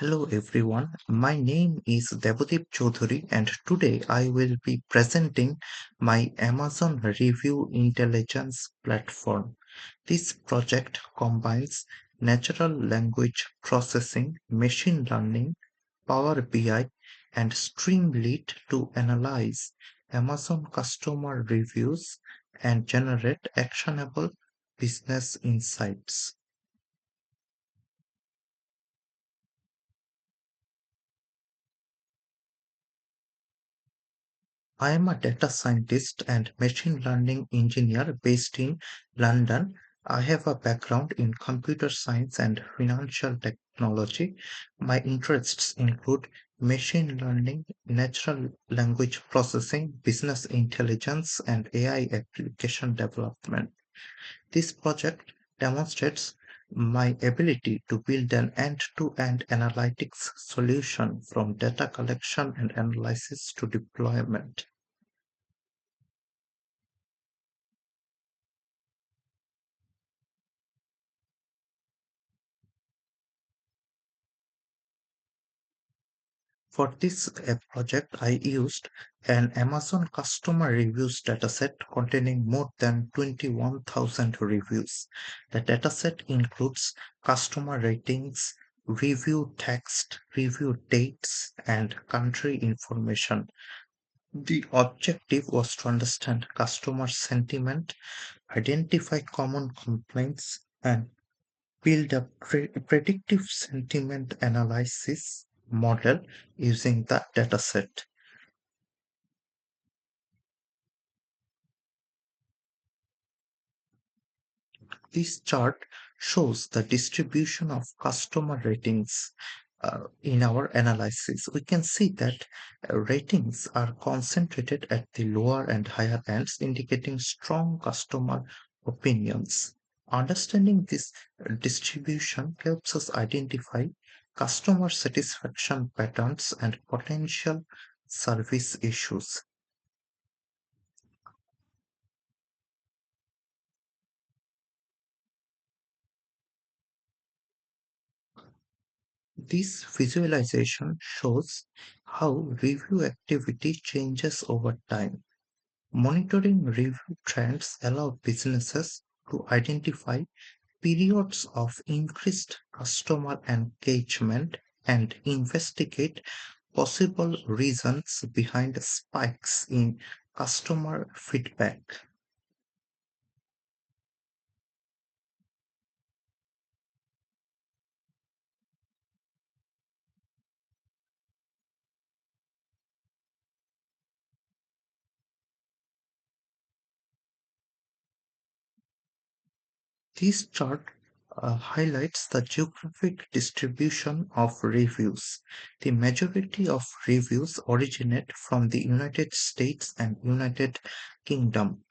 Hello everyone, my name is Debodip Chowdhury and today I will be presenting my Amazon Review Intelligence platform. This project combines natural language processing, machine learning, Power BI, and Streamlit to analyze Amazon customer reviews and generate actionable business insights. I am a data scientist and machine learning engineer based in London. I have a background in computer science and financial technology. My interests include machine learning, natural language processing, business intelligence, and AI application development. This project demonstrates my ability to build an end-to-end analytics solution from data collection and analysis to deployment. For this project, I used an Amazon customer reviews dataset containing more than 21,000 reviews. The dataset includes customer ratings, review text, review dates, and country information. The objective was to understand customer sentiment, identify common complaints, and build a predictive sentiment analysis model using the dataset. This chart shows the distribution of customer ratings in our analysis. We can see that ratings are concentrated at the lower and higher ends, indicating strong customer opinions. Understanding this distribution helps us identify customer satisfaction patterns and potential service issues. This visualization shows how review activity changes over time. Monitoring review trends allow businesses to identify periods of increased customer engagement and investigate possible reasons behind spikes in customer feedback. This chart highlights the geographic distribution of reviews. The majority of reviews originate from the United States and United Kingdom.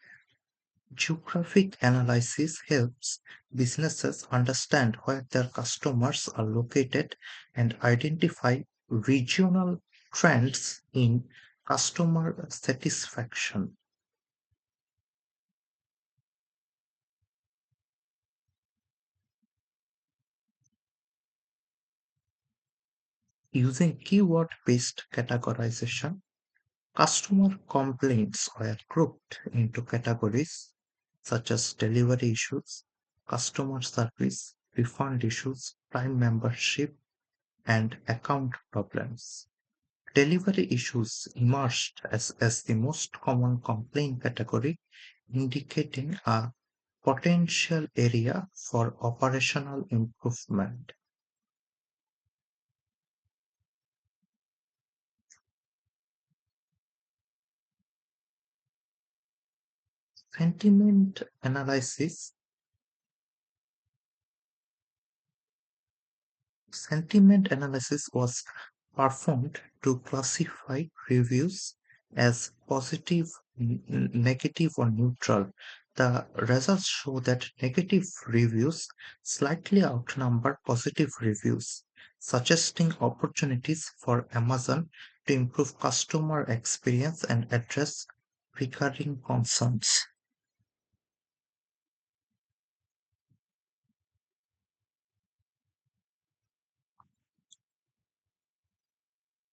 Geographic analysis helps businesses understand where their customers are located and identify regional trends in customer satisfaction. Using keyword-based categorization, customer complaints were grouped into categories such as delivery issues, customer service, refund issues, Prime membership, and account problems. Delivery issues emerged as the most common complaint category, indicating a potential area for operational improvement. Sentiment analysis Sentiment analysis was performed to classify reviews as positive, negative, or neutral. The results show that negative reviews slightly outnumber positive reviews, suggesting opportunities for Amazon to improve customer experience and address recurring concerns.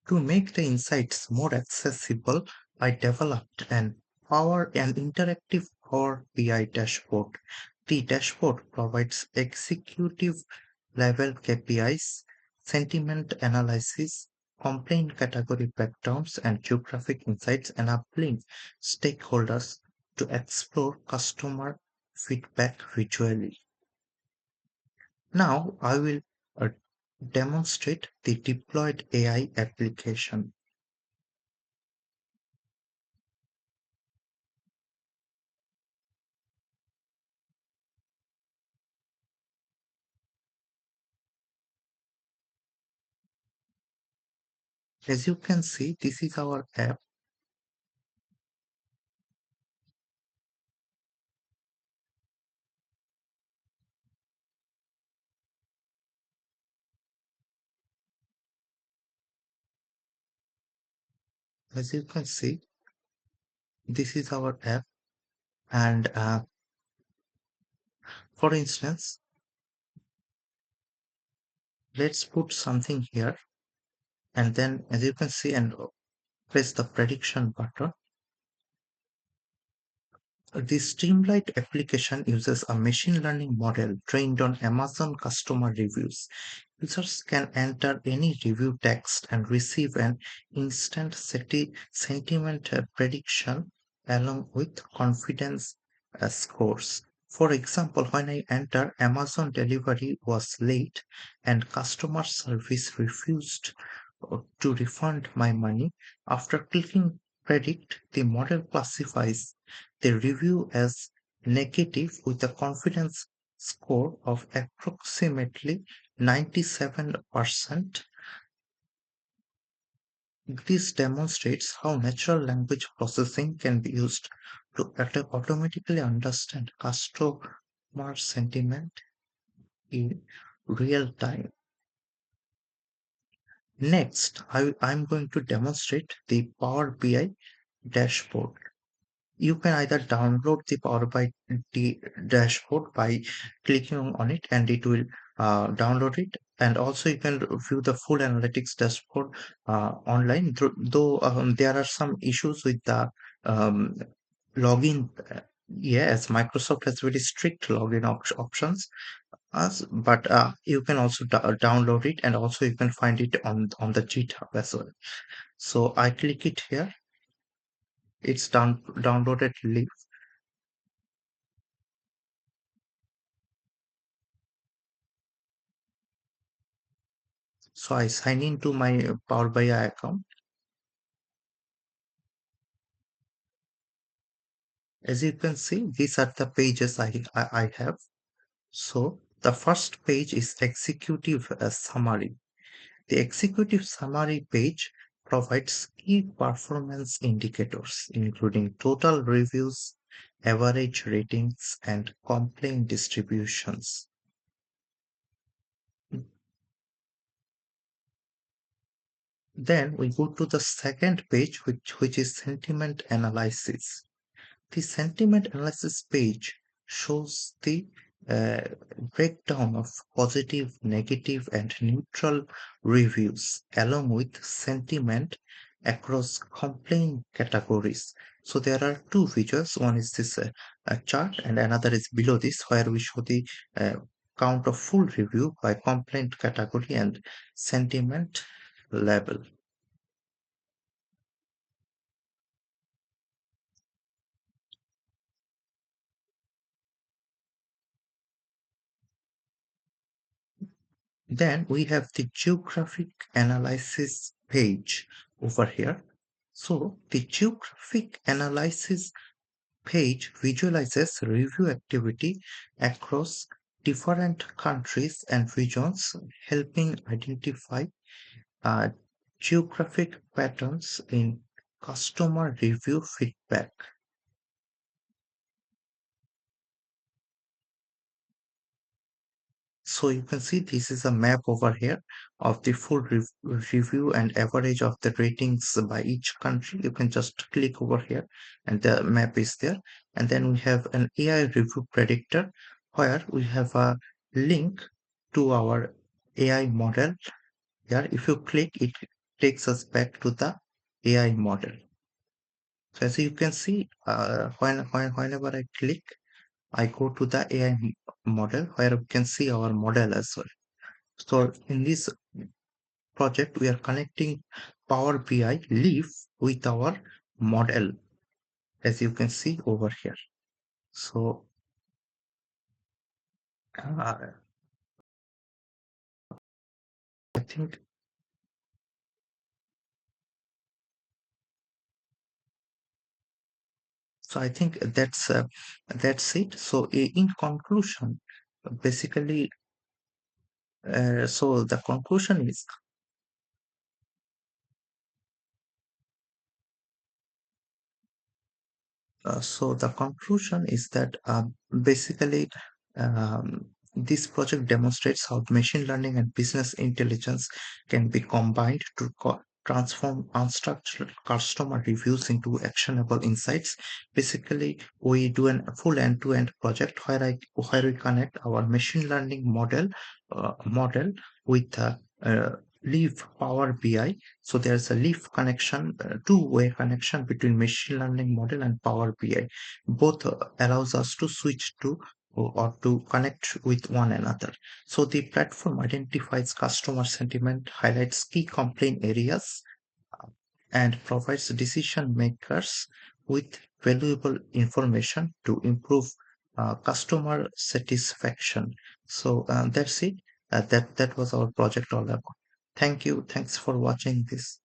To make the insights more accessible, I developed an interactive Power BI dashboard. The dashboard provides executive level KPIs, sentiment analysis, complaint category breakdowns, and geographic insights, enabling stakeholders to explore customer feedback visually. Now I will uh, demonstrate the deployed AI application. As you can see, this is our app. As you can see, this is our app. And for instance, let's put something here. And then as you can see, and press the prediction button. The Streamlit application uses a machine learning model trained on Amazon customer reviews. Users can enter any review text and receive an instant sentiment prediction along with confidence scores. For example, when I enter Amazon delivery was late and customer service refused to refund my money, after clicking predict, the model classifies the review as negative with a confidence score of approximately 97%. This demonstrates how natural language processing can be used to automatically understand customer sentiment in real time. Next, I'm going to demonstrate the Power BI dashboard. You can either download the Power BI dashboard by clicking on it, and it will download it. And also, you can view the full analytics dashboard online. Though there are some issues with the um, login. Yes, Microsoft has very strict login options. But you can also download it, and also you can find it on the GitHub as well. So I click it here. It's downloaded link. So I sign into my Power BI account. As you can see, these are the pages I have. So the first page is executive summary. The executive summary page provides key performance indicators, including total reviews, average ratings, and complaint distributions. Then we go to the second page, which is sentiment analysis. The sentiment analysis page shows the uh, breakdown of positive, negative, and neutral reviews, along with sentiment across complaint categories. So there are two visuals. One is this chart, and another is below this, where we show the uh, count of full review by complaint category and sentiment level. Then we have the geographic analysis page over here. So the geographic analysis page visualizes review activity across different countries and regions, helping identify uh, geographic patterns in customer review feedback. So you can see this is a map over here of the full review and average of the ratings by each country. You can just click over here and the map is there. And then we have an AI review predictor where we have a link to our AI model here. If you click it, takes us back to the AI model. So as you can see, whenever I click, I go to the AI model where we can see our model as well. So in this project, we are connecting Power BI Leaf with our model, as you can see over here. So uh, I think I think that's it. So in conclusion, basically, so the conclusion is the conclusion is that basically this project demonstrates how machine learning and business intelligence can be combined to transform unstructured customer reviews into actionable insights. Basically, we do a full end-to-end project where we connect our machine learning model with Leaf Power BI. So there's a leaf connection, two-way connection between machine learning model and Power BI. Both allows us to switch to or to connect with one another. So the platform identifies customer sentiment, highlights key complaint areas, and provides decision makers with valuable information to improve customer satisfaction. So that's it. That was our project all about. Thank you. Thanks for watching this.